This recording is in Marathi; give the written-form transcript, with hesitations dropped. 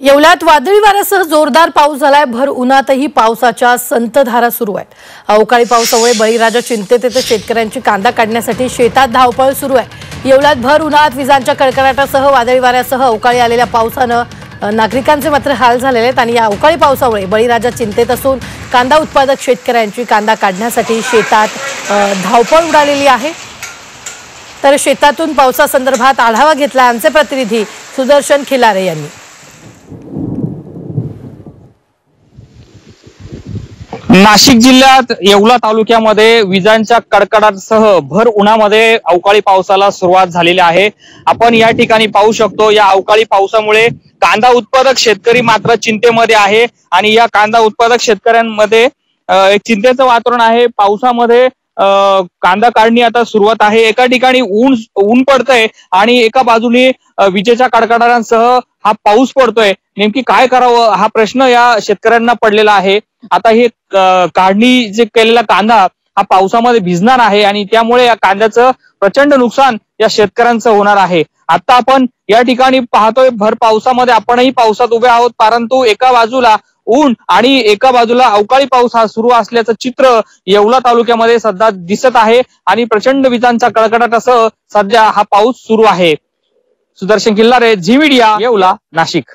येवल्यात वादळी वाऱ्यासह जोरदार पाऊस झालाय। भर उन्हातही पावसाच्या संतधारा सुरू आहेत। अवकाळी पावसामुळे बळीराजा चिंतेत येते। शेतकऱ्यांची कांदा काढण्यासाठी शेतात धावपळ सुरू आहे। येवल्यात भर उन्हात विजांच्या कडकडाटासह वादळी वाऱ्यासह अवकाळी आलेल्या पावसाने नागरिकांचे मात्र हाल झालेले आहेत आणि या अवकाळी पावसामुळे बळीराजा चिंतेत असून कांदा उत्पादक शेतकऱ्यांची कांदा काढण्यासाठी शेतात धावपळ उडालेली आहे। तर शेतातून पावसासंदर्भात आढावा घेतला आमचे प्रतिनिधी सुदर्शन खिलारे यांनी। नाशिक जिल्ह्यात येवला तालुक्यामध्ये विजांच्या कडकडाटासह भर उन्हामध्ये अवकाळी पावसाला सुरुवात झालेली आहे। आपण या ठिकाणी पाहू शकतो, या अवकाळी पावसामुळे कांदा उत्पादक शेतकरी मात्र चिंतेमध्ये आहे आणि या कांदा उत्पादक शेतकऱ्यांमध्ये एक चिंतेचं वातावरण आहे। पावसामध्ये कांदा काढणी आता सुरुवात आहे। एका ठिकाणी ऊन पडतंय आणि एका बाजूने विजेच्या कडकडाटांसह हा पाऊस पडतोय। नेमकी काय करावं हा प्रश्न या शेतकऱ्यांना पडलेला आहे। आता हे काढणी जे केलेला कांदा हा पावसामध्ये भिजणार आहे आणि त्यामुळे या कांद्याचं प्रचंड नुकसान या शेतकऱ्यांचं होणार आहे। आता आपण या ठिकाणी पाहतोय, भर पावसामध्ये आपणही पावसात उभे आहोत, परंतु एका बाजूला ऊन आणि एका बाजूला अवकाळी पाऊस हा सुरू असल्याचं चित्र येवला तालुक्यामध्ये सध्या दिसत आहे आणि प्रचंड विजांचा कडकडाटासह सध्या हा पाऊस सुरू आहे। सुदर्शन खिल्लारे, झी मीडिया, येवला, नाशिक।